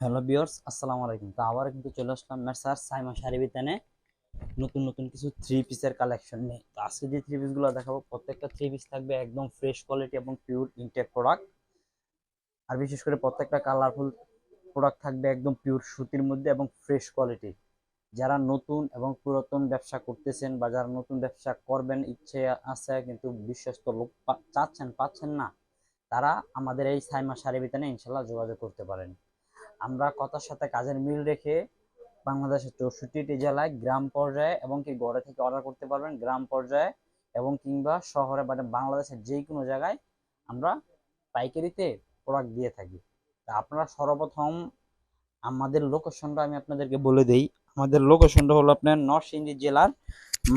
Hello viewers, আসসালামু আলাইকুম। তো আবার কিন্তু চলে আসলাম মেসার সাইমা শাড়ি বিতানে নতুন নতুন কিছু থ্রি পিসের কালেকশন নিয়ে। তো আজকে যে থ্রি পিসগুলো দেখাবো প্রত্যেকটা থ্রি পিস থাকবে একদম ফ্রেশ কোয়ালিটি এবং পিওর ইনটেক প্রোডাক্ট। আর বিশেষ করে প্রত্যেকটা কালারফুল প্রোডাক্ট থাকবে একদম পিওর সুতির মধ্যে এবং ফ্রেশ কোয়ালিটি। যারা নতুন এবং পুরাতন ব্যবসা করতেছেন বা যারা নতুন ব্যবসা করবেন ইচ্ছে আছে কিন্তু বিশ্বস্ত লোক চাচ্ছেন পাচ্ছেন না, তারা আমাদের এই সাইমা শাড়ি বিতানে ইনশাল্লাহ যোগাযোগ করতে পারেন। আমরা কথার সাথে কাজের মিল রেখে বাংলাদেশের 64টি জেলায় গ্রাম পর্যায়ে এবং কি ঘরে থেকে অর্ডার করতে পারবেন গ্রাম পর্যায়ে এবং কিংবা শহরে মানে বাংলাদেশের যে কোনো জায়গায় আমরা পাইকারিতে প্রোডাক্ট দিয়ে থাকি। তা আপনারা সর্বপ্রথম আমাদের লোকেশনটা আমি আপনাদেরকে বলে দেই। আমাদের লোকেশনটা হলো আপনার নরসিংদী জেলার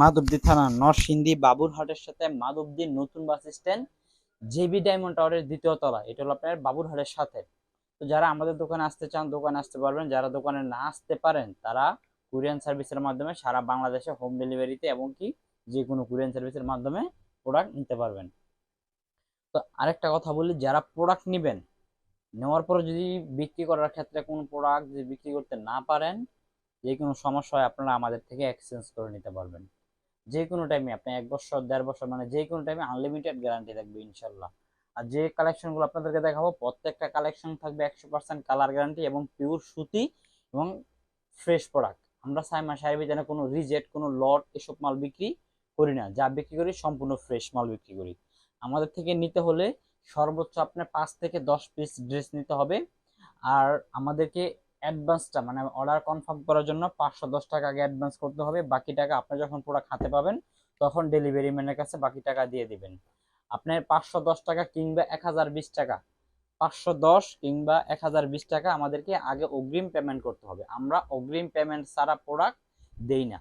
মাধবদী থানা, নরসিংদী বাবুরহাটের সাথে মাধবদী নতুন বাস স্ট্যান্ড, জেবি ডায়মন্ড টাওয়ারের দ্বিতীয় তলা। এটা হলো আপনার বাবুরহাটের সাথে। তো যারা আমাদের দোকানে আসতে চান দোকানে আসতে পারবেন, যারা দোকানে না আসতে পারেন তারা কুরিয়ান সার্ভিসের মাধ্যমে সারা বাংলাদেশে হোম ডেলিভারিতে এবং কি যে কোনো কুরিয়ান সার্ভিসের মাধ্যমে প্রোডাক্ট নিতে পারবেন। তো আরেকটা কথা বলি, যারা প্রোডাক্ট নেবেন নেওয়ার পরে যদি বিক্রি করার ক্ষেত্রে কোনো প্রোডাক্ট যদি বিক্রি করতে না পারেন, যে কোনো সমস্যা হয় আপনারা আমাদের থেকে এক্সচেঞ্জ করে নিতে পারবেন। যে কোনো টাইমে আপনি 1 বছর 1.5 বছর মানে যে কোনো টাইমে আনলিমিটেড গ্যারান্টি থাকবে ইনশাল্লাহ। আর যে কালেকশনগুলো আপনাদেরকে দেখাবো প্রত্যেকটা কালেকশন থাকবে 100% কালার গ্যারান্টি এবং পিওর সুতি এবং ফ্রেশ প্রোডাক্ট। আমরা সাইমা শাড়ি বিতানে কোনো রিজেক্ট কোনো লট এসব মাল বিক্রি করি না, যা বিক্রি করি সম্পূর্ণ ফ্রেশ মাল বিক্রি করি। আমাদের থেকে নিতে হলে সর্বোচ্চ আপনার 5 থেকে 10 পিস ড্রেস নিতে হবে। আর আমাদেরকে অ্যাডভান্সটা মানে অর্ডার কনফার্ম করার জন্য 510 টাকা আগে অ্যাডভান্স করতে হবে। বাকি টাকা আপনি যখন প্রোডাক্ট হাতে পাবেন তখন ডেলিভারি ম্যানের কাছে বাকি টাকা দিয়ে দিবেন। আপনার 510 টাকা কিংবা 1020 টাকা, 510 কিংবা 1020 টাকা আমাদেরকে আগে অগ্রিম পেমেন্ট করতে হবে। আমরা অগ্রিম পেমেন্ট ছাড়া প্রোডাক্ট দেই না।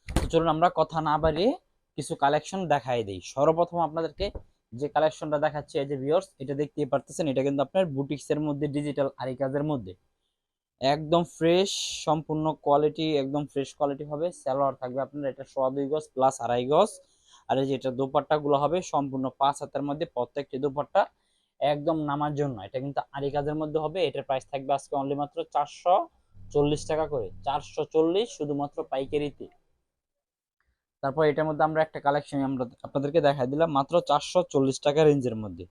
তো চলুন আমরা কথা না বাড়িয়ে কিছু কালেকশন দেখাই দিই। সর্বপ্রথম আপনাদেরকে যে কালেকশনটা দেখাচ্ছি এই যে ভিউয়ার্স, এটা দেখতেই পারতেছেন, এটা কিন্তু আপনার বুটিক্সের মধ্যে ডিজিটাল আরি কাজের মধ্যে একদম ফ্রেশ সম্পূর্ণ কোয়ালিটি, একদম ফ্রেশ কোয়ালিটি হবে। সালোয়ার থাকবে আপনার এটা 2.5 গজ প্লাস 2.5 গজ। আর এই যে এটা দোপাট্টা গুলো হবে সম্পূর্ণ 5 হাতের মধ্যে, প্রত্যেকটি দোপাট্টা একদম নামার জন্য। এটা কিন্তু আরি কাজের মধ্যে হবে। এটার প্রাইস থাকবে আজকে অনলি মাত্র 440 টাকা করে, 440 শুধুমাত্র পাইকারিতে। তারপর এটার মধ্যে আমরা একটা কালেকশন আমরা আপনাদেরকে দেখাই দিলাম মাত্র 440 টাকা রেঞ্জের মধ্যে।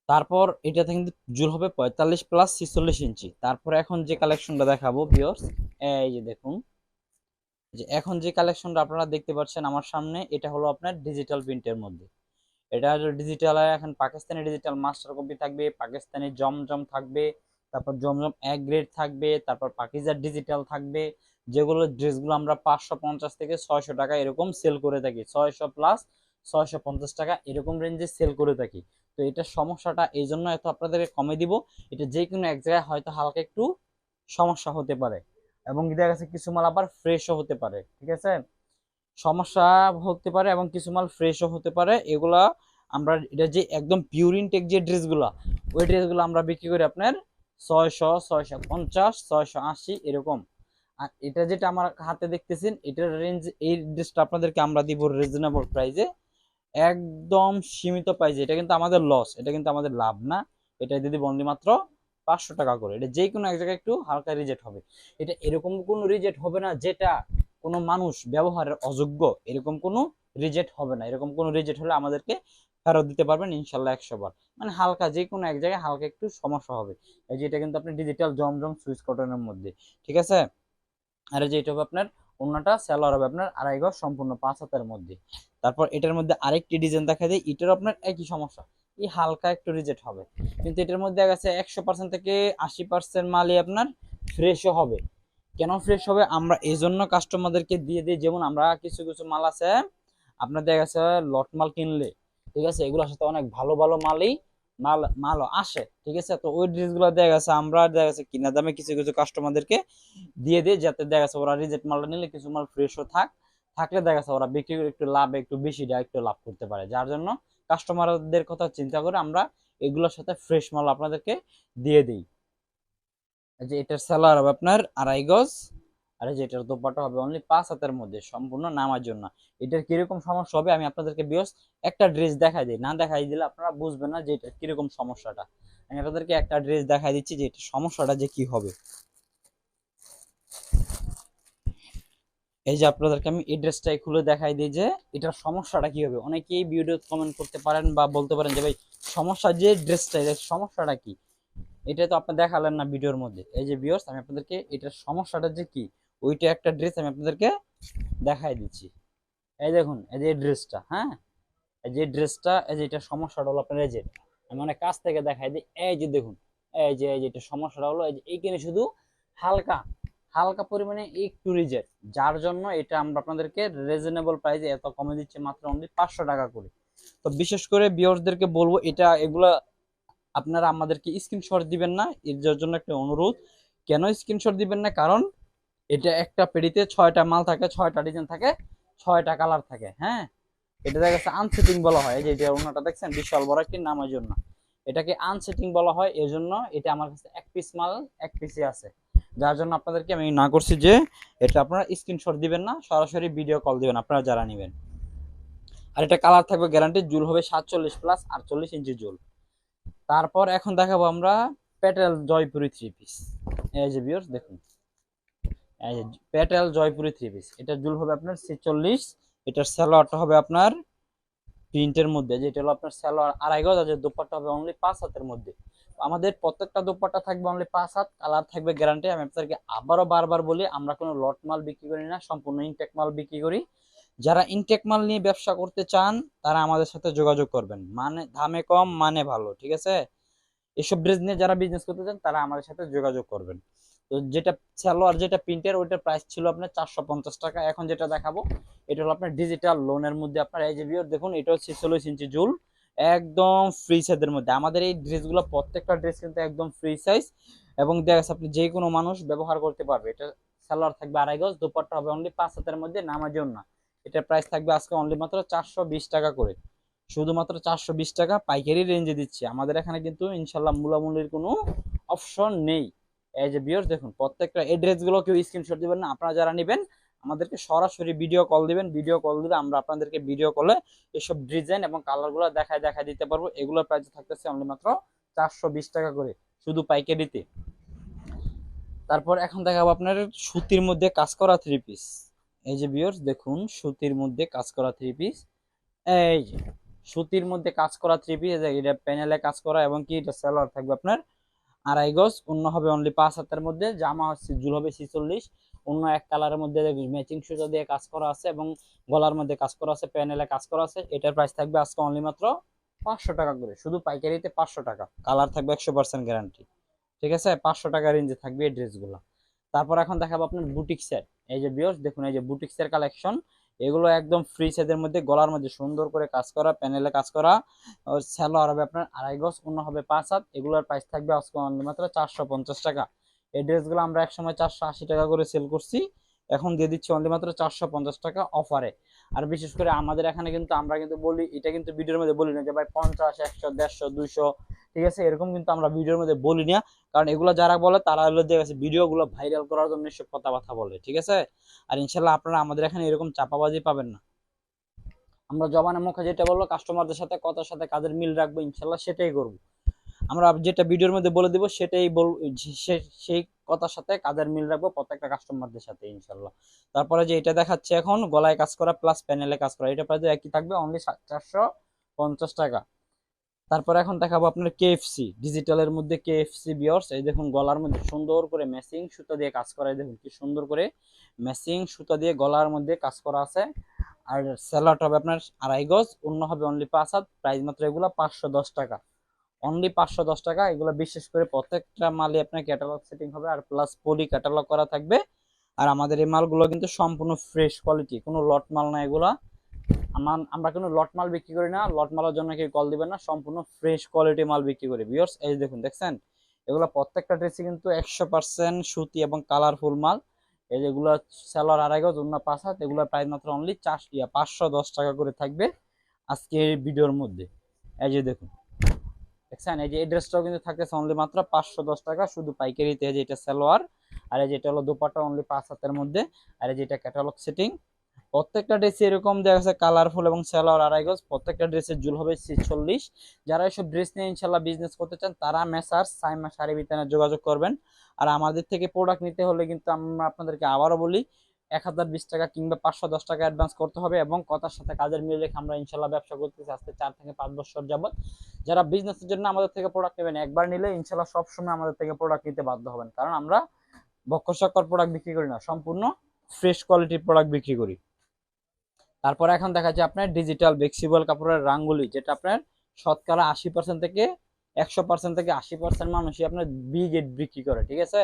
তারপর এটাতে কিন্তু জুল হবে 45 প্লাস 46 ইঞ্চি। তারপর এখন যে কালেকশনটা দেখাবো ভিউয়ার্স, এই যে দেখুন, যে এখন যে কালেকশনটা আপনারা দেখতে পাচ্ছেন আমার সামনে, এটা হলো আপনার ডিজিটাল প্রিন্টের মধ্যে। এটা ডিজিটাল, এখন পাকিস্তানি ডিজিটাল মাস্টার কপি থাকবে, পাকিস্তানি জমজম থাকবে, তারপর জমজম এক গ্রেড থাকবে, তারপর পাকিজার ডিজিটাল থাকবে। যেগুলো ড্রেসগুলো আমরা 550 থেকে 600 টাকা এরকম সেল করে থাকি, 600 প্লাস 650 টাকা এরকম রেঞ্জে সেল করে থাকি। তো এটা সমস্যাটা এই জন্য এত আপনাদেরকে কমে দিব। এটা যে কোনো এক জায়গায় হয়তো হালকা একটু সমস্যা হতে পারে এবং দেখা গেছে কিছু মাল আবার ফ্রেশও হতে পারে, ঠিক আছে? সমস্যা হতে পারে এবং কিছু মাল ফ্রেশও হতে পারে। এগুলা আমরা এটা যে একদম পিওর ইনটেক যে ড্রেসগুলা, ওই ড্রেসগুলো আমরা বিক্রি করি আপনার 600, 650, 680 এরকম। আর এটা যেটা আমার হাতে দেখতেছেন এটার রেঞ্জ, এই ড্রেসটা আপনাদেরকে আমরা দিব রিজনেবল প্রাইসে, একদম সীমিত প্রাইসে। এটা কিন্তু আমাদের লস, এটা কিন্তু আমাদের লাভ না। এটা যদি বন্দি মাত্র 500 টাকা করে। এটা যে কোনো এক জায়গায় একটু হালকা রিজেক্ট হবে। এটা এরকম কোনো রিজেক্ট হবে না যেটা কোনো মানুষ ব্যবহারের অযোগ্য, এরকম কোনো রিজেক্ট হবে না। এরকম কোনো রিজেক্ট হলে আমাদেরকে ফেরত দিতে পারবেন ইনশাল্লাহ 100 বার। মানে হালকা যে কোনো এক জায়গায় হালকা একটু সমস্যা হবে। এই যে এটা কিন্তু আপনি ডিজিটাল জমজম সুইচ কটনের মধ্যে, ঠিক আছে? আর এই যে এটা হবে আপনার অন্যটা সালোয়ার হবে আপনার 2.5 গজ সম্পূর্ণ 5 হাতের মধ্যে। তারপর এটার মধ্যে আরেকটি ডিজাইন দেখা যায়, এটার আপনার একই সমস্যা, এই হালকা একটু রিজেক্ট হবে। কিন্তু এটার মধ্যে গেছে 100% থেকে 80% মালই আপনার ফ্রেশও হবে। কেন ফ্রেশ হবে আমরা এই জন্য কাস্টমারদেরকে দিয়ে দিই, যেমন আমরা কিছু কিছু মাল আছে আপনার দেখা গেছে লট মাল কিনলে, ঠিক আছে, এগুলোর সাথে অনেক ভালো ভালো মালও আসে, ঠিক আছে? তো ওই ড্রেসগুলো দেখা গেছে আমরা দেখা গেছে কিনা দামে কিছু কিছু কাস্টমারদেরকে দিয়ে দিই, যাতে দেখা গেছে ওরা রিজেক্ট মালটা নিলে কিছু মাল ফ্রেশও থাকলে দেখা গেছে ওরা বিক্রি করে একটু লাভ, একটু বেশি দেয়, একটু লাভ করতে পারে। যার জন্য কাস্টমারদের কথা চিন্তা করে আমরা এগুলোর সাথে ফ্রেশ মাল আপনাদেরকে দিয়ে দিই। এই যে এটার সেলার হবে আপনার 2.5 গজ, আর এই যে এটার দোপাট্টা হবে অনলি 5 হাতের মধ্যে, সম্পূর্ণ নামার জন্য। এটার কিরকম সমস্যা হবে আমি আপনাদেরকে বিয়স একটা ড্রেস দেখাই দিই, না দেখাই দিলে আপনারা বুঝবেন না যে এটা কিরকম সমস্যাটা। আমি আপনাদেরকে একটা ড্রেস দেখাই দিচ্ছি যে এটা সমস্যাটা যে কি হবে। এই যে আপনাদেরকে আমি এই ড্রেসটাই খুলে দেখাই দিই যে এটার সমস্যাটা কি হবে। অনেকেই ভিডিও কমেন্ট করতে পারেন বা বলতে পারেন যে ভাই সমস্যা যে ড্রেসটা, এর সমস্যাটা কি, এটা তো আপনি দেখালেন না ভিডিওর মধ্যে। এই যে ভিউয়ার্স আমি আপনাদেরকে এটার সমস্যাটা যে কি ওইটা একটা ড্রেস আমি আপনাদেরকে দেখাই দিচ্ছি। এই দেখুন এই যে ড্রেসটা, হ্যাঁ এই যে ড্রেসটা, এই যে এটা সমস্যাটা হলো আপনার এই যে আমি অনেক কাছ থেকে দেখাই দিই। এই যে দেখুন এই যে এটা সমস্যাটা হলো এই যে এইখানে শুধু হালকা হালকা পরিমাণে একটু রিজেক্ট, যার জন্য এটা আমরা আপনাদেরকে রিজনেবল প্রাইসে এত কমে দিচ্ছি, মাত্র অনলি 500 টাকা করে। তো বিশেষ করে ভিউয়ার্সদেরকে বলবো এটা এগুলা আপনারা আমাদেরকে স্ক্রিনশট দিবেন না, এর জন্য একটা অনুরোধ। কেন স্ক্রিনশট দিবেন না, কারণ এটা একটা পেডিতে 6টা মাল থাকে, 6টা ডিজাইন থাকে, 6টা কালার থাকে। হ্যাঁ, এটা দেখা যাচ্ছে আনসেটিং বলা হয়। যে এটা ওনাটা দেখছেন বিশাল বড় একটি নামের জন্য এটাকে আনসেটিং বলা হয়। এর জন্য এটা আমার কাছে এক পিস মাল এক পিসে আছে, যার জন্য আপনাদেরকে আমি না করছি যে এটা আপনারা স্ক্রিনশট দিবেন না, সরাসরি ভিডিও কল দিবেন আপনারা যারা নেবেন। আর এটা কালার থাকবে গ্যারান্টি, জুল হবে 47 প্লাস 48 ইঞ্চি জুল। তারপর এখন দেখাবো আমরা প্যাটেল জয়পুরি থ্রি পিস। এই যে ভিউয়ার্স দেখুন এই যে প্যাটেল জয়পুরি থ্রি পিস, এটা জুল হবে আপনার 46, এটার সালোয়ারটা হবে আপনার প্রিন্টের মধ্যে, যেটা হলো আপনার সালোয়ার আড়াই গজ, আর যে দোপাট্টা হবে অনলি 5 হাতের মধ্যে। আমাদের প্রত্যেকটা দোপাট্টা থাকবে অনলি 5 হাত, কালার থাকবে গ্যারান্টি। আমি আপনাদেরকে আবারও বারবার বলি আমরা কোনো লট মাল বিক্রি করি না, সম্পূর্ণ ইনটেক মাল বিক্রি করি। যারা ইনটেক মাল নিয়ে ব্যবসা করতে চান তারা আমাদের সাথে যোগাযোগ করবেন, মানে দামে কম মানে ভালো, ঠিক আছে। এসব ড্রেস নিয়ে যারা বিজনেস করতে চান তারা আমাদের সাথে যোগাযোগ করবেন। তো যেটা সালোয়ার যেটা প্রিন্টের ওইটার প্রাইস ছিল আপনার 450 টাকা। এখন যেটা দেখাবো এটা হলো আপনার ডিজিটাল লোনের মধ্যে আপনার এই যে ভিউয়ার দেখুন এটা হচ্ছে 46 ইঞ্চি জুল, একদম ফ্রি সাইজের মধ্যে। আমাদের এই ড্রেসগুলো প্রত্যেকটা ড্রেস কিন্তু একদম ফ্রি সাইজ, এবং দেখা যাচ্ছে আপনি যে কোনো মানুষ ব্যবহার করতে পারবে। এটা সালোয়ার থাকবে আড়াই গজ, দোপাট্টা হবে অনলি 5 হাতের মধ্যে নামার জন্য। এটার প্রাইস থাকবে আজকে অনলি মাত্র 420 টাকা করে, শুধুমাত্র 420 টাকা পাইকারি রেঞ্জে দিচ্ছি। আমাদের এখানে কিন্তু ইনশাল্লাহ মূলামূলির কোনো অপশন নেই। এই যে ভিউয়ার্স দেখুন প্রত্যেকটা এড্রেস গুলো কেউ স্ক্রিনশট দিবেন না, আপনারা যারা নেবেন আমাদেরকে সরাসরি ভিডিও কল দিবেন। ভিডিও কল দিলে আমরা আপনাদেরকে ভিডিও কলে এসব ডিজাইন এবং কালার গুলো দেখায় দিতে পারবো। এগুলোর প্রাইস থাকতেছে অনলি মাত্র 420 টাকা করে, শুধু পাইকারিতে। তারপর এখন দেখাবো আপনার সুতির মধ্যে কাজ করা থ্রি পিস। এই যে ভিউয়ার্স দেখুন সুতির মধ্যে কাজ করা থ্রি পিস, এই যে সুতির মধ্যে কাজ করা থ্রি পিস, এটা প্যানেলে কাজ করা, এবং কি এটা সালোয়ার থাকবে আপনার আড়াই গজ, অন্য হবে অনলি 5 হাতের মধ্যে, জামা হচ্ছে জুল হবে 46, অন্য এক কালারের মধ্যে ম্যাচিং সুতা দিয়ে কাজ করা আছে এবং গলার মধ্যে কাজ করা আছে, প্যানেলে কাজ করা আছে। এটার প্রাইস থাকবে আজকে অনলি মাত্র 500 টাকা করে, শুধু পাইকারিতে 500 টাকা, কালার থাকবে 100% গ্যারান্টি, ঠিক আছে। 500 টাকা রেঞ্জে থাকবে এই ড্রেসগুলো। তারপর এখন দেখাবো আপনার বুটিক সেট। এই যে ভিউয়ার্স দেখুন এই যে বুটিক্সের কালেকশন, এগুলো একদম ফ্রি সাইজের মধ্যে, গলার মধ্যে সুন্দর করে কাজ করা, প্যানেলে কাজ করা, সালোয়ার হবে আপনার আড়াই গজ, অন্য হবে 5 হাত। এগুলোর প্রাইস থাকবে আজকে অনলি মাত্র 450 টাকা। এই ড্রেসগুলো আমরা একসময় 480 টাকা করে সেল করছি, এখন দিয়ে দিচ্ছি অনলি মাত্র 450 টাকা অফারে। আর বিশেষ করে আমাদের এখানে কিন্তু আমরা কিন্তু বলি, এটা কিন্তু ভিডিওর মধ্যে বলি না যে ভাই 50, 100, 150, 200, ঠিক আছে, এরকম কিন্তু আমরা ভিডিওর মধ্যে বলি না। কারণ এগুলো যারা বলে তারা হলো যে ভিডিও গুলো ভাইরাল করার জন্য এসব কথাবার্তা বলে, ঠিক আছে। আর ইনশাল্লাহ আপনারা আমাদের এখানে এরকম চাপাবাজি পাবেন না। আমরা জবানে মুখে যেটা বলবো কাস্টমারদের সাথে কথার সাথে কাজের মিল রাখবো, ইনশাল্লাহ সেটাই করবো। আমরা যেটা ভিডিওর মধ্যে বলে দিব সেটাই সেই কথার সাথে কাজের মিল রাখবো প্রত্যেকটা কাস্টমারদের সাথে ইনশাল্লাহ। তারপরে যে এটা দেখাচ্ছে এখন গলায় কাজ করা প্লাস প্যানেলে কাজ করা, এটা প্রায় একই থাকবে অনলি 450 টাকা। তারপর এখন দেখাবো আপনার কেএফসি ডিজিটালের মধ্যে কেএফসি বিয়ার্স। এই দেখুন গলার মধ্যে সুন্দর করে ম্যাচিং সুতা দিয়ে কাজ করা, দেখুন কি সুন্দর করে ম্যাচিং সুতা দিয়ে গলার মধ্যে কাজ করা আছে। আর স্যালাড হবে আপনার আড়াই গজ, অন্য হবে অনলি 5 হাত, প্রাইস মাত্র এগুলো 510 টাকা, অনলি 510 টাকা। এগুলো বিশেষ করে প্রত্যেকটা মালে আপনার ক্যাটালগ সেটিং হবে আর প্লাস পলি ক্যাটালগ করা থাকবে। আর আমাদের এই মালগুলো কিন্তু সম্পূর্ণ ফ্রেশ কোয়ালিটি, কোনো লট মাল না এগুলা। আমরা কোনো লট মাল বিক্রি করি না, লট মালের জন্য কেউ কল দিবেন না, সম্পূর্ণ ফ্রেশ কোয়ালিটি মাল বিক্রি করি ভিউয়ার্স। এই দেখুন দেখছেন এগুলো প্রত্যেকটা ড্রেসই কিন্তু 100% সুতি এবং কালারফুল মাল। এই যেগুলো সেলার আড়াই গজ, অন্য 5 হাত, এগুলোর প্রাইস মাত্র অনলি 510 টাকা করে থাকবে আজকে এই ভিডিওর মধ্যে। এই যে দেখুন দেখছেন এই যে এই ড্রেসটাও কিন্তু থাকতেছে অনলি মাত্র 510 টাকা, শুধু পাইকারিতে। যে এটা সালোয়ার আর এই যেটা হলো দোপাট্টা অনলি 5 হাতের মধ্যে। আর এই যেটা ক্যাটালগ সেটিং। প্রত্যেকটা ড্রেসে এরকম দেখা যাচ্ছে কালারফুল এবং সালোয়ার আড়াই গজ, প্রত্যেকটা ড্রেসের জুল হবে 46। যারা এসব ড্রেস নিয়ে ইনশাল্লাহ বিজনেস করতে চান তারা মেসার্স সাইমা শাড়ি বিতানে যোগাযোগ করবেন। আর আমাদের থেকে প্রোডাক্ট নিতে হলে কিন্তু আমরা আপনাদেরকে আবারও বলি 1020 টাকা কিংবা 510 টাকা অ্যাডভান্স করতে হবে, এবং কথার সাথে কাজের মিল রেখে আমরা ইনশাল্লাহ ব্যবসা করতেছি আজকে 4 থেকে 5 বছর যাবত। যারা বিজনেসের জন্য আমাদের থেকে প্রোডাক্ট নেবেন, একবার নিলে ইনশাল্লাহ সবসময় আমাদের থেকে প্রোডাক্ট নিতে বাধ্য হবেন, কারণ আমরা বক্কর প্রোডাক্ট বিক্রি করি না, সম্পূর্ণ ফ্রেশ কোয়ালিটির প্রোডাক্ট বিক্রি করি। তারপর এখন দেখা যায় আপনার ডিজিটাল ফ্লেক্সিবল কাপড়ের রাঙ্গুলি, যেটা আপনার শতকরা 80% থেকে 100% থেকে 80% মানুষই আপনার বি গ্রেড বিক্রি করে, ঠিক আছে।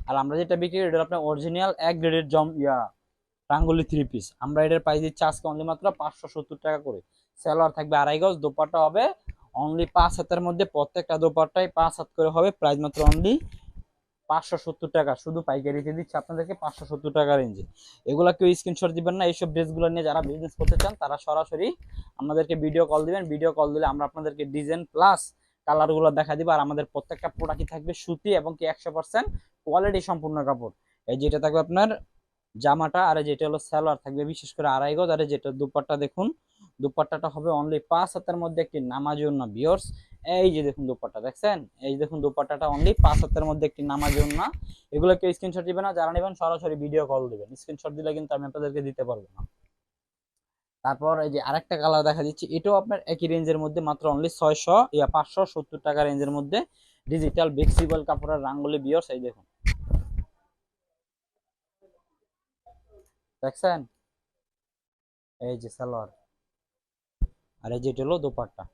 আর আমরা যেটা বিক্রি করি এটা আপনার অরিজিনাল এক গ্রেডের রাঙ্গুলি 3 পিস। আমরা এটার প্রাইস দিচ্ছি আজকে অনলি মাত্র 570 টাকা করে। সালোয়ার থাকবে আড়াই গজ, দোপাট্টা হবে অনলি 5 হাতের মধ্যে, প্রত্যেকটা দোপাট্টায় 5 হাত করে হবে, প্রাইস মাত্র অনলি 570 টাকা। শুধু পাইকারিতে দিচ্ছি আপনাদেরকে 570 টাকা রেঞ্জে। এগুলা কেউ স্ক্রিনশট দিবেন না। এইসব ড্রেসগুলো নিয়ে যারা বিজনেস করতে চান তারা সরাসরি আমাদেরকে ভিডিও কল দিবেন। ভিডিও কল দিলে আমরা আপনাদেরকে ডিজাইন প্লাস কালারগুলো দেখা দিব। আর আমাদের প্রত্যেকটা প্রোডাক্টই থাকবে সুতি এবং কি 100% কোয়ালিটি সম্পূর্ণ কাপড়। এই যেটা থাকবে আপনার জামাটা, আর যেটা হলো সালোয়ার থাকবে বিশেষ করে আড়াই গজ, আর যেটা দুপাট্টা দেখুন, দুপাট্টাটা হবে অনলি 5 হাতের মধ্যে একটি নামাজি ওড়না ভিউয়ার্স। এই যে দেখুন দুপাট্টা দেখছেন, এই দেখুন দুপাট্টাটা অনলি 5 হাতের মধ্যে একটি নামাজি ওড়না। এগুলো কেউ স্ক্রিনশট দিবে না, যারা নেবেন সরাসরি ভিডিও কল দিবেন, স্ক্রিনশট দিলে কিন্তু আমি আপনাদেরকে দিতে পারবো না। তারপর এই যে আরেকটা কালার দেখা দিচ্ছি, এটাও আপনার একই রেঞ্জের মধ্যে মাত্র অনলি 570 টাকা রেঞ্জের মধ্যে ডিজিটাল ফ্লেক্সিবল কাপড়ের রাঙ্গুলি ভিউয়ার্স। এই দেখুন দেখছেন, এই যে সালোয়ার, আর এই যেটা হলো দোপাট্টা।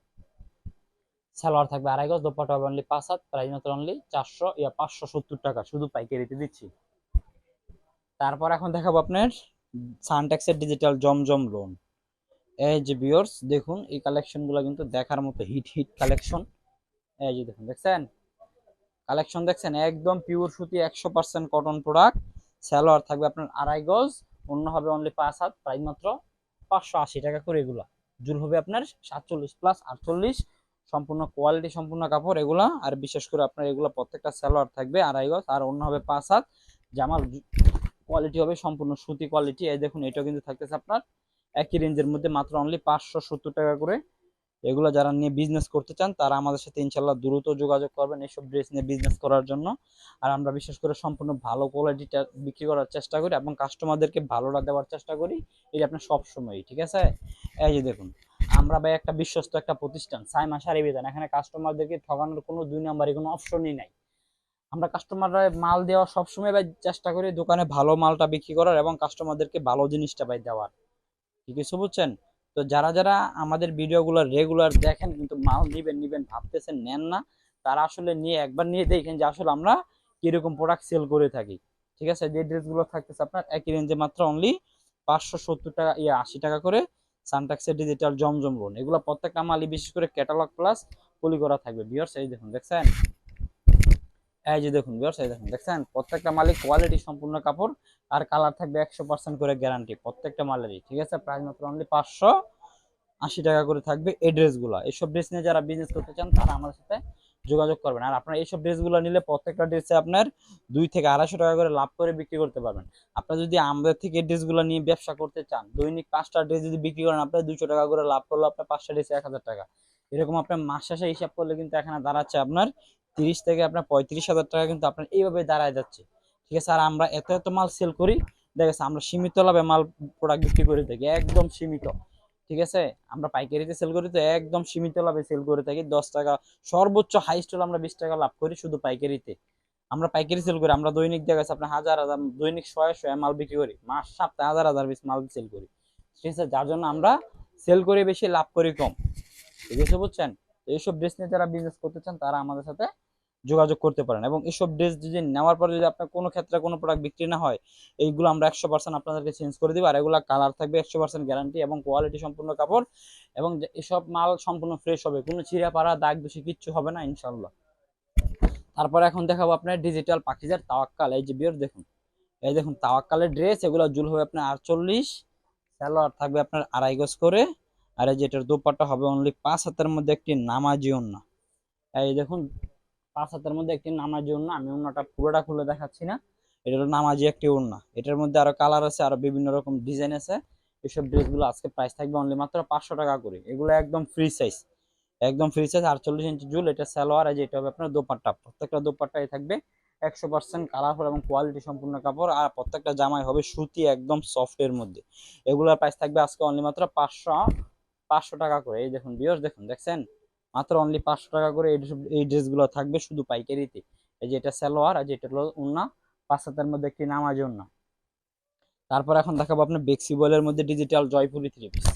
সালোয়ার থাকবে আড়াই গজ, দোপাট্টা হবে অনলি 5 হাত, প্রাইস মাত্র অনলি 570 টাকা, শুধু পাইকারিতে দিচ্ছি। তারপর এখন দেখাবো আপনার সানটেক্সের ডিজিটাল জমজম লোন। এই যে ভিউয়ার্স দেখুন, এই কালেকশনগুলো কিন্তু দেখার মতো হিট হিট কালেকশন। এই যে দেখুন দেখছেন কালেকশন, দেখছেন একদম পিওর সুতি 100% কটন প্রোডাক্ট। সালোয়ার থাকবে আপনার আড়াই গজ, অন্য হবে অনলি 5 হাত, প্রাইস মাত্র 580 টাকা করে। এগুলা জুল হবে আপনার 47 প্লাস 48, সম্পূর্ণ কোয়ালিটি সম্পূর্ণ কাপড় এগুলা। আর বিশেষ করে আপনার এগুলা প্রত্যেকটা সালোয়ার থাকবে আড়াই গজ, আর অন্য হবে 5 হাত। জামার কোয়ালিটি হবে সম্পূর্ণ সুতি কোয়ালিটি। এই দেখুন এটাও কিন্তু থাকতেছে আপনার একই রেঞ্জের মধ্যে মাত্র অনলি 570 টাকা করে। এগুলো যারা নিয়ে বিজনেস করতে চান তারা আমাদের সাথে ইনশাল্লাহ দ্রুত যোগাযোগ করবেন এইসব ড্রেস নিয়ে বিজনেস করার জন্য। আর আমরা বিশেষ করে সম্পূর্ণ ভালো কোয়ালিটিটা বিক্রি করার চেষ্টা করি এবং কাস্টমারদেরকে ভালোটা দেওয়ার চেষ্টা করি, এটা আপনার সবসময়ই, ঠিক আছে। এই যে দেখুন, আমরা ভাই একটা বিশ্বস্ত একটা প্রতিষ্ঠান সাইমা শাড়ি বিতান, এখানে কাস্টমারদেরকে ঠকানোর কোনো দুই নাম্বারই কোনো অপশনই নাই। আমরা কাস্টমাররা মাল দেওয়া সবসময় ভাই চেষ্টা করি দোকানে ভালো মালটা বিক্রি করার এবং কাস্টমারদেরকে ভালো জিনিসটা ভাই দেওয়ার, ঠিক আছে বুঝছেন। তো যারা যারা আমাদের ভিডিওগুলো রেগুলার দেখেন কিন্তু মাল নিবেন নিবেন ভাবতেছেন নেন না, তারা আসলে নিয়ে একবার নিয়ে দেখেন যে আসলে আমরা কিরকম প্রোডাক্ট সেল করে থাকি, ঠিক আছে। যে ড্রেসগুলো থাকতেছে আপনার একই রেঞ্জে মাত্র অনলি 570 টাকা 80 টাকা করে। সানটেক্সের ডিজিটাল জমজম লোন, এগুলো প্রত্যেকটা মালই বিশেষ করে ক্যাটালগ প্লাস পলি করা থাকবে ভিউয়ার্স। এই দেখুন দেখছেন, এই যে দেখুন ভিউয়ার্স, এই দেখুন দেখছেন প্রত্যেকটা মালিক কোয়ালিটি সম্পূর্ণ কাপড়, আর কালার থাকবে 100% করে গ্যারান্টি প্রত্যেকটা মালেরই, ঠিক আছে। প্রাইস মাত্র অনলি 580 টাকা করে থাকবে এই ড্রেসগুলো। এইসব ড্রেস নিয়ে যারা বিজনেস করতে চান তারা আমাদের সাথে যোগাযোগ করবেন। আর আপনার এইসব ড্রেসগুলো নিলে প্রত্যেকটা ড্রেসে আপনার 2 থেকে 250 টাকা করে লাভ করে বিক্রি করতে পারবেন। আপনার যদি আমাদের থেকে এই ড্রেসগুলো নিয়ে ব্যবসা করতে চান, দৈনিক 5টা ড্রেস যদি বিক্রি করেন আপনার 200 টাকা করে লাভ করলো, আপনার 5টা ড্রেসে 1000 টাকা। এরকম আপনার মাস শেষে হিসাব করলে কিন্তু এখানে দাঁড়াচ্ছে আপনার 30 থেকে আপনার 35,000 টাকা কিন্তু আপনার এইভাবে দাঁড়ায় যাচ্ছে, ঠিক আছে। আর আমরা এত এত মাল সেল করি, দেখা যাচ্ছে আমরা সীমিত লাভে মাল প্রোডাক্ট বিক্রি করে থাকি, একদম সীমিত, ঠিক আছে। আমরা পাইকারিতে সেল করি তো একদম সীমিত লাভে সেল করে থাকি, 10 টাকা সর্বোচ্চ হাইস্ট হলে আমরা 20 টাকা লাভ করি শুধু পাইকারিতে। আমরা পাইকারি সেল করি, আমরা দৈনিক দেখা যাচ্ছে আপনার হাজার হাজার দৈনিক 100 মাল বিক্রি করি, মাস সপ্তাহে হাজার হাজার পিস মাল সেল করি, ঠিক আছে। যার জন্য আমরা সেল করি বেশি লাভ করি কম, ঠিক আছে বুঝছেন। তো এইসব ড্রেস নিয়ে যারা বিজনেস করতে চান তারা আমাদের সাথে যোগাযোগ করতে পারেন। এবং এইসব ড্রেস যদি নেওয়ার পর যদি আপনার কোনো ক্ষেত্রে কোনো প্রোডাক্ট বিক্রি না হয়, এইগুলো আমরা 100% আপনাদেরকে চেঞ্জ করে দিব। আর এগুলা কালার থাকবে 100% গ্যারান্টি এবং কোয়ালিটি সম্পূর্ণ কাপড়, এবং এসব মাল সম্পূর্ণ ফ্রেশ হবে, কোনো ছিঁড়া পাড়া দাগ দোষী কিচ্ছু হবে না ইনশাল্লাহ। তারপর এখন দেখাবো আপনার ডিজিটাল পাকিজার তাওয়াক্কাল। এই যে বিয়ার দেখুন, এই দেখুন তাওয়াক্কালের ড্রেস, এগুলো জুল হবে আপনার 48, সালোয়ার থাকবে আপনার আড়াই গজ করে, আর এই যেটার দোপাট্টা হবে অনলি 5 হাতের মধ্যে একটি নামাজি ওড়না। এই দেখুন 5 হাতের মধ্যে একটি নামাজি ওড়না, আমি ওড়নাটা পুরোটা খুলে দেখাচ্ছি না। এটা হলো নামাজি একটি ওড়না, এটার মধ্যে আরো কালার আছে, আরো বিভিন্ন রকম ডিজাইন আছে। এইসব ড্রেসগুলো আজকে প্রাইস থাকবে অনলি মাত্র 500 টাকা করে। এগুলো একদম ফ্রি সাইজ, একদম ফ্রি সাইজ 48 ইঞ্চি জুল। এটা সালোয়ার, আর যেটা হবে আপনার দোপাট্টা, প্রত্যেকটা দোপাট্টাই থাকবে 100% কালারফুল এবং কোয়ালিটি সম্পূর্ণ কাপড়। আর প্রত্যেকটা জামাই হবে সুতি একদম সফট এর মধ্যে। এগুলোর প্রাইস থাকবে আজকে অনলি মাত্র 500 টাকা করে। এই দেখুন ভিউয়ার্স, দেখুন দেখছেন, মাত্র অনলি 500 টাকা করে এই ড্রেসগুলো থাকবে শুধু পাইকারিতে। এই যে এটা সালোয়ার, আর যেটা হলো ওড়না, 5 হাতের মধ্যে একটি নামাজি ওড়না। তারপর এখন দেখাবো আপনার বেক্সিবলের মধ্যে ডিজিটাল জয়পুরি থ্রি পিস।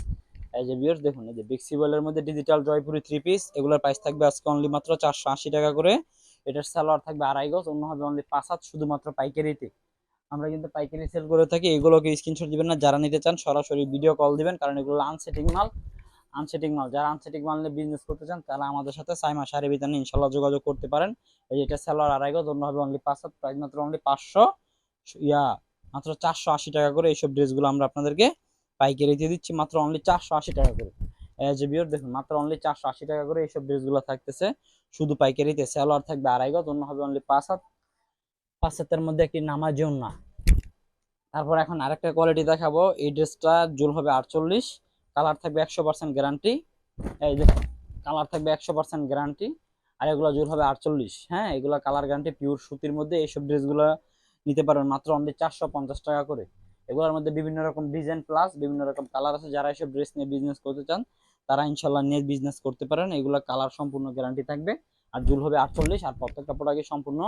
এই যে ভিউয়ার্স দেখুন, এই যে বেক্সিবলের মধ্যে ডিজিটাল জয়পুরি থ্রি পিস, এগুলোর প্রাইস থাকবে আজকে অনলি মাত্র 480 টাকা করে। এটার সালোয়ার থাকবে 2.5 গজ, অন্য হবে অনলি 5 হাত, শুধুমাত্র পাইকারিতে। আমরা কিন্তু পাইকারি সেল করে থাকি। এগুলোকে স্ক্রিনশট দিবেন না, যারা নিতে চান সরাসরি ভিডিও কল দিবেন, কারণ এগুলো আনসেটিং মাল। যারা আনসেটিং মাল নিয়ে বিজনেস করতে চান তারা আমাদের সাথে সাইমা শাড়ি বিতানে ইনশাল্লাহ যোগাযোগ করতে পারেন। এই যে এটা সালোয়ার 2.5 গজ, অন্য হবে অনলি 5 হাত, প্রাইস মাত্র অনলি 500 মাত্র 480 টাকা করে। এইসব ড্রেসগুলো আমরা আপনাদেরকে পাইকারি দিয়ে দিচ্ছি মাত্র অনলি 480 টাকা করে। যে বিয়র দেখুন, মাত্র অনলি 480 টাকা করে এইসব ড্রেসগুলো থাকতেছে শুধু পাইকারিতে। সালোয়ার থাকবে 2.5 গজ, অন্য হবে অনলি 5 হাত, 5 হাতের মধ্যে একটি নামাজি ওড়না। তারপর এখন আরেকটা কোয়ালিটি দেখাবো। এই ড্রেসটা জুল হবে 48, কালার থাকবে 100% গ্যারান্টি। এই দেখুন, কালার থাকবে 100% গ্যারান্টি। আর এগুলো জুল হবে 48। হ্যাঁ, এগুলো কালার গ্যারান্টি, পিওর সুতির মধ্যে। এইসব ড্রেসগুলো নিতে পারবেন মাত্র অনলি 450 টাকা করে। এগুলোর মধ্যে বিভিন্ন রকম ডিজাইন প্লাস বিভিন্ন রকম কালার আছে। যারা এসব ড্রেস নিয়ে বিজনেস করতে চান তারা ইনশাল্লাহ নিয়ে বিজনেস করতে পারেন। এগুলো কালার সম্পূর্ণ গ্যারান্টি থাকবে। আর জুল হবে 48। আর প্রত্যেকটা প্রোডাক্টই সম্পূর্ণ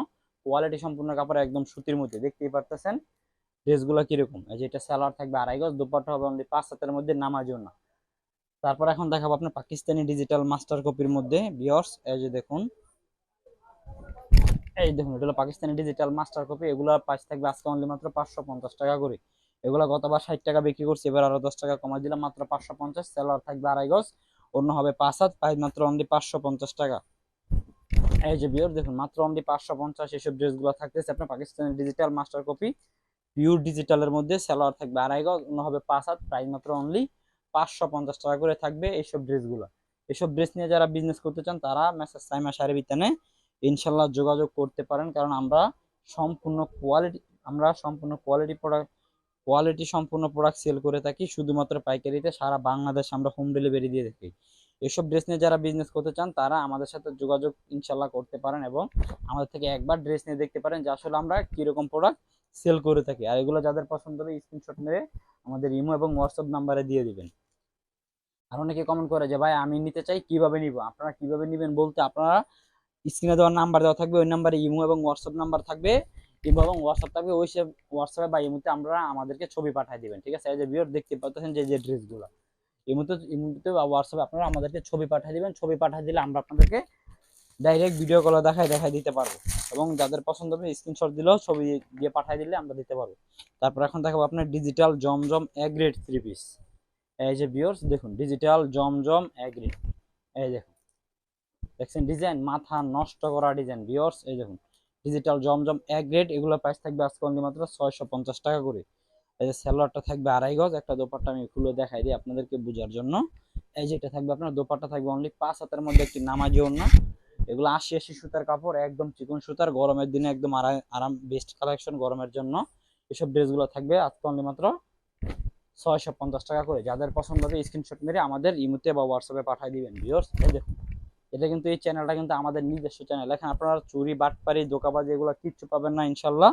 কোয়ালিটি সম্পূর্ণ কাপড়, একদম সুতির মধ্যে। দেখতেই পারতেছেন ড্রেসগুলো কিরকম। এই যে এটা সালোয়ার থাকবে 2.5 গজ, দুপাট্টা হবে অনলি 5 হাতের মধ্যে নামাজি ওড়না। তারপর এখন দেখাবো আপনার পাকিস্তানি ডিজিটাল মাস্টার কপির মধ্যে ভিউয়ার্স। এই যে দেখুন, এই দেখুন, এটা হলো পাকিস্তানি ডিজিটাল মাস্টার কপি। এগুলোর প্রাইস থাকবে আজকে অনলি মাত্র 550 টাকা করে। এগুলো গতবার 60 টাকা বিক্রি করছি, এবার আরো 10 টাকা কমাই দিলাম, মাত্র 550। সালোয়ার থাকবে 2.5 গজ, অন্য হবে 5 হাত, প্রাইস মাত্র অনলি 550 টাকা। এই যে ভিউয়ার দেখুন, মাত্র অনলি 550 এসব ড্রেসগুলো থাকতেছে আপনার Pakistani digital master copy pure ডিজিটালের মধ্যে। সালোয়ার থাকবে 2.5 গজ, অন্য হবে 5 হাত, প্রাইস মাত্র অনলি 550 টাকা করে থাকবে এইসব ড্রেসগুলো। এসব ড্রেস নিয়ে যারা বিজনেস করতে চান তারা মেসেজ সাইমা শাড়ি বিতানে ইনশাল্লাহ যোগাযোগ করতে পারেন, কারণ সম্পূর্ণ কোয়ালিটি আমরা সম্পূর্ণ কোয়ালিটি প্রোডাক্ট কোয়ালিটি সম্পূর্ণ প্রোডাক্ট সেল করে থাকি শুধুমাত্র পাইকারিতে। সারা বাংলাদেশ আমরা হোম ডেলিভারি দিয়ে থাকি। এসব ড্রেস নিয়ে যারা বিজনেস করতে চান তারা আমাদের সাথে যোগাযোগ ইনশাল্লাহ করতে পারেন, এবং আমাদের থেকে একবার ড্রেস নিয়ে দেখতে পারেন যে আসলে আমরা কিরকম প্রোডাক্ট সেল করে থাকি। আর এগুলো যাদের পছন্দ হবে স্ক্রিনশট মেরে আমাদের ইমো এবং হোয়াটসঅ্যাপ নাম্বারে দিয়ে দিবেন। আর অনেকে কমেন্ট করে যে ভাই আমি নিতে চাই, কিভাবে নিব? আপনারা কিভাবে নিবেন বলতে, আপনারা স্ক্রিনে দেওয়ার নাম্বার দেওয়া থাকবে, ওই নাম্বারে ইমো এবং হোয়াটসঅ্যাপ নাম্বার থাকবে, ইমো এবং হোয়াটসঅ্যাপ থাকবে। ওই সব হোয়াটসঅ্যাপে বা ইমোতে আমরা আমাদেরকে ছবি পাঠিয়ে দিবেন, ঠিক আছে? এই যে ভিউয়ার দেখতে পাচ্ছেন যে ড্রেসগুলো ইমোতে বা হোয়াটসঅ্যাপে আপনারা আমাদেরকে ছবি পাঠিয়ে দিবেন। ছবি পাঠিয়ে দিলে আমরা আপনাদেরকে ডাইরেক্ট ভিডিও কলে দেখাই দিতে পারবো, এবং যাদের পছন্দ হবে স্ক্রিনশট দিলেও ছবি দিয়ে পাঠিয়ে দিলে আমরা দিতে পারবো। তারপর এখন দেখাবো আপনার digital Zamzam A grade three piece. এই যে ভিউয়ার্স দেখুন, ডিজিটাল জমজম এ গ্রেড। এই দেখুন, দেখছেন ডিজাইন, মাথা নষ্ট করা ডিজাইন ভিউয়ার্স। এই দেখুন, ডিজিটাল জমজম এ গ্রেড। এগুলোর প্রাইস থাকবে আজকে অনলি মাত্র 650 টাকা করে। এই যে সালোয়ারটা থাকবে 2.5 গজ, একটা দোপাট্টা আমি খুলে দেখাই দিই আপনাদেরকে বোঝার জন্য। এই যে এটা থাকবে আপনার দোপাট্টা থাকবে অনলি 5 হাতের মধ্যে একটি নামাজি ওড়না। এগুলো 80 সুতার কাপড়, একদম চিকন সুতার, গরমের দিনে একদম আরাম বেস্ট কালেকশন গরমের জন্য। এসব ড্রেসগুলো থাকবে আজকে অনলি মাত্র 650 টাকা করে। যাদের পছন্দ হবে স্ক্রিনশট মেরে আমাদের ইমোতে বা হোয়াটসঅ্যাপে পাঠিয়ে দিবেন ভিউয়ার্স। এই দেখুন, এটা কিন্তু এই চ্যানেলটা কিন্তু আমাদের নিজস্ব চ্যানেল। এখানে আপনারা চুরি বাটপারি ধোঁকাবাজি এগুলো কিচ্ছু পাবেন না ইনশাল্লাহ।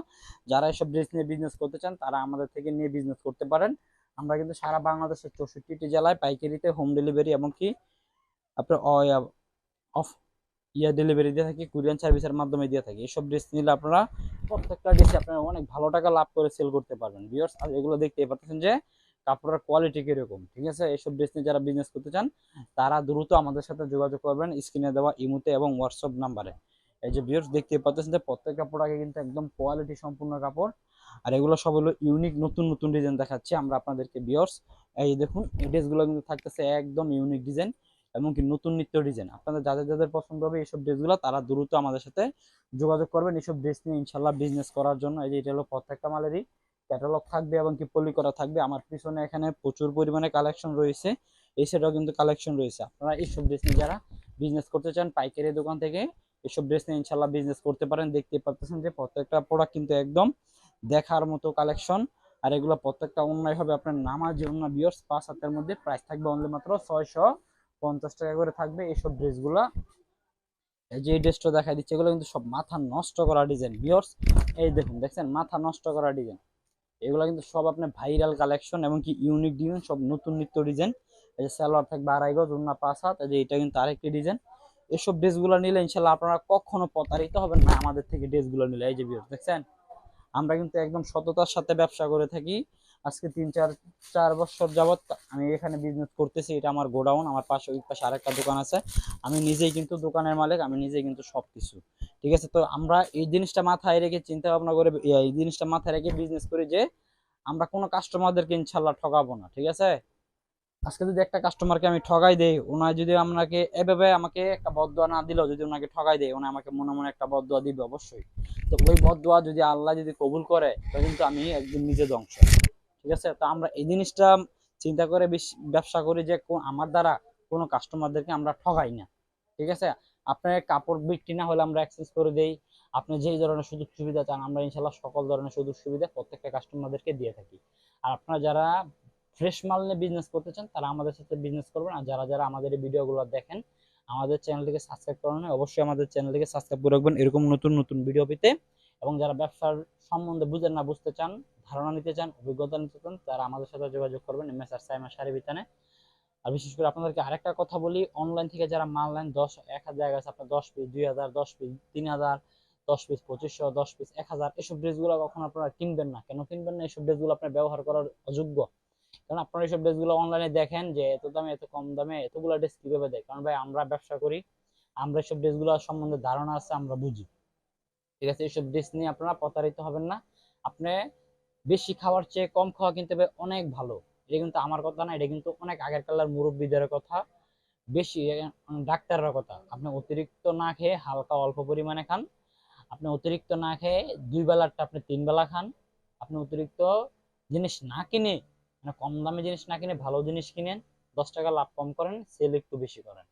যারা এসব ড্রেস নিয়ে বিজনেস করতে চান তারা আমাদের থেকে নিয়ে বিজনেস করতে পারেন। আমরা কিন্তু সারা বাংলাদেশের 64টি জেলায় পাইকারিতে হোম ডেলিভারি এবং কি আপনার অফ ডেলিভারি দিয়ে থাকি, কুরিয়ান সার্ভিসের মাধ্যমে দিয়ে থাকি। এসব ড্রেস নিলে আপনারা প্রত্যেকটা ড্রেসে আপনারা অনেক ভালো টাকা লাভ করে সেল করতে পারবেন ভিউয়ার্স। আর এগুলো দেখতেই পাচ্ছেন যে কাপড়ের কোয়ালিটি কিরকম, ঠিক আছে? এইসব ড্রেস নিয়ে যারা বিজনেস করতে চান তারা দ্রুত আমাদের সাথে যোগাযোগ করবেন স্ক্রিনে দেওয়া ইমোতে এবং হোয়াটসঅ্যাপ নাম্বারে। এই যে ভিউয়ার্স দেখতেই পাচ্ছেন যে প্রত্যেকটা প্রোডাক্টে কিন্তু একদম কোয়ালিটি সম্পূর্ণ কাপড়। আর এগুলো সব হলো ইউনিক নতুন নতুন ডিজাইন দেখাচ্ছি আমরা আপনাদেরকে ভিউয়ার্স। এই দেখুন, এই ড্রেসগুলো কিন্তু থাকতেছে একদম ইউনিক ডিজাইন, এমনকি নতুন নিত্য ডিজাইন। আপনাদের যাদের পছন্দ হবে এইসব ড্রেসগুলো তারা দ্রুত আমাদের সাথে যোগাযোগ করবেন এইসব ড্রেস নিয়ে ইনশাল্লাহ বিজনেস করার জন্য। এই যে এটা হলো প্রত্যেকটা মালেরই ক্যাটালগ থাকবে এবং কি পলি করা থাকবে। আমার পিছনে এখানে প্রচুর পরিমাণে কালেকশন রয়েছে, এই সেটাও কিন্তু কালেকশন রয়েছে। আপনারা এইসব ড্রেস নিয়ে যারা বিজনেস করতে চান পাইকারি দোকান থেকে এইসব ড্রেস নিয়ে ইনশাল্লাহ বিজনেস করতে পারেন। দেখতে পাচ্ছেন যে প্রত্যেকটা প্রোডাক্ট কিন্তু একদম দেখার মতো কালেকশন। আর এগুলো প্রত্যেকটা অন্যায় হবে আপনার নামাজি ওন্না ভিউয়ার্স, 5 হাতের মধ্যে, প্রাইস থাকবে অনলি মাত্র 650 টাকা করে থাকবে এইসব ড্রেসগুলো। এই যে এই ড্রেসটা দেখা দিচ্ছে, এগুলো কিন্তু সব মাথা নষ্ট করা ডিজাইন ভিউয়ার্স। এই দেখুন, দেখছেন মাথা নষ্ট করা ডিজাইন, এগুলো কিন্তু সব আপনার ভাইরাল কালেকশন এবং কি ইউনিক ডিজাইন, সব নতুন নিত্য ডিজাইন। এই যে সালোয়ার থাকবে 2.5 গজ, ওন্না 5 হাত। এই যে এটা কিন্তু আরেকটি ডিজাইন। এসব ড্রেসগুলো নিলে ইনশাল্লাহ আপনারা কখনো প্রতারিত হবেন না আমাদের থেকে ড্রেসগুলো নিলে। এই যে ভিউয়ার্স দেখছেন, আমরা কিন্তু একদম সততার সাথে ব্যবসা করে থাকি। আজকে 3-4 বছর যাবত আমি এখানে বিজনেস করতেছি। এটা আমার গোডাউন, আমার পাশে ওই পাশে আরেকটা দোকান আছে। আমি নিজেই কিন্তু দোকানের মালিক, আমি নিজেই কিন্তু সবকিছু। ঠিক আছে, তো আমরা এই জিনিসটা মাথায় রেখে চিন্তা ভাবনা করে এই জিনিসটা মাথায় রেখে বিজনেস করি যে আমরা কোনো কাস্টমারদেরকে ইনশাল্লাহ ঠকাবো না। ঠিক আছে, আজকে যদি একটা কাস্টমারকে আমি ঠগাই দেই, ওনার যদি আপনাকে এভাবে আমাকে একটা বদদোয়া না দিলেও যদি ওনাকে ঠগাই দেয়, ওনা আমাকে মনে মনে একটা বদদোয়া দিবে অবশ্যই। তো ওই বদদোয়া যদি আল্লাহ যদি কবুল করে, তো কিন্তু আমি একদিন নিজে ধ্বংস। ঠিক আছে, তো আমরা এই জিনিসটা চিন্তা করে ব্যবসা করি যে আমার দ্বারা কোনো কাস্টমারদেরকে আমরা ঠগাই না। ঠিক আছে, আপনার কাপড় বিক্রি না হলে আমরা এক্সচেঞ্জ করে দেই। আপনি যেই ধরনের সুযোগ সুবিধা চান, আমরা ইনশাল্লাহ সকল ধরনের সুযোগ সুবিধা প্রত্যেকটা কাস্টমারদেরকে দিয়ে থাকি। আর আপনারা যারা ফ্রেশ মাল নিয়ে বিজনেস করতে চান, তারা আমাদের সাথে বিজনেস করবেন। আর যারা যারা আমাদের এই ভিডিওগুলো দেখেন, আমাদের চ্যানেলটিকে সাবস্ক্রাইব করেন, অবশ্যই আমাদের চ্যানেলটিকে সাবস্ক্রাইব করে রাখবেন এরকম নতুন নতুন ভিডিও পেতে। এবং যারা ব্যবসার সম্বন্ধে বুঝেন না, বুঝতে চান, ধারণা নিতে চান, অভিজ্ঞতা নিতে চান, তারা আমাদের সাথে যোগাযোগ করবেন মেসার সাইমা শাড়ি বিতানে। আর বিশেষ করে আপনাদেরকে আরেকটা কথা বলি, অনলাইন থেকে যারা মাল নেন, 10-1000 জায়গা আছে আপনার 10 পিস 2000, 10 পিস 3000, 10 পিস 2500, 10 পিস 1000, এসব ড্রেসগুলো কখন আপনারা কিনবেন না। কেন কিনবেন না? এইসব ড্রেসগুলো আপনার ব্যবহার করার অযোগ্য। কারণ আপনারা এইসব ড্রেসগুলো অনলাইনে দেখেন যে এত দামে এত কম দামে এতগুলো ড্রেস কিভাবে দেয়। কারণ ভাই আমরা ব্যবসা করি, আমরা এইসব ড্রেসগুলো সম্বন্ধে ধারণা আছে, আমরা বুঝি। ঠিক আছে, এইসব ড্রেস নিয়ে আপনারা প্রতারিত হবেন না। আপনি বেশি খাওয়ার চেয়ে কম খাওয়া কিন্তু ভাই অনেক ভালো। এটা কিন্তু আমার কথা না, এটা কিন্তু অনেক আগের কালের মুরব্বীদের কথা। বেশি ডাক্তাররা কথা, আপনি অতিরিক্ত না খেয়ে হালকা অল্প পরিমাণে খান। আপনি অতিরিক্ত না খেয়ে 2 বেলারটা আপনি 3 বেলা খান। আপনি অতিরিক্ত জিনিস না কিনে, মানে কম দামি জিনিস না কিনে ভালো জিনিস কিনেন। 10 টাকা লাভ কম করেন, সেল একটু বেশি করেন।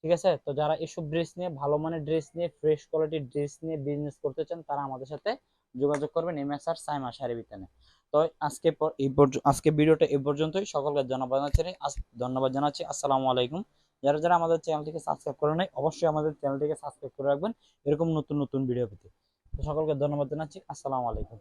ঠিক আছে, তো যারা এসব ড্রেস নিয়ে, ভালো মানের ড্রেস নিয়ে, ফ্রেশ কোয়ালিটির ড্রেস নিয়ে বিজনেস করতে চান, তারা আমাদের সাথে যোগাযোগ করবেন এমএসআর সাইমা শাড়ি বিতানে। তো আজকে ভিডিওটা এই পর্যন্তই। সকলকে ধন্যবাদ জানাচ্ছি। আসসালামু আলাইকুম। যারা যারা আমাদের চ্যানেলটিকে সাবস্ক্রাইব করে নাই, অবশ্যই আমাদের চ্যানেলটিকে সাবস্ক্রাইব করে রাখবেন এরকম নতুন নতুন ভিডিও পেতে। তো সকলকে ধন্যবাদ জানাচ্ছি। আসসালামু আলাইকুম।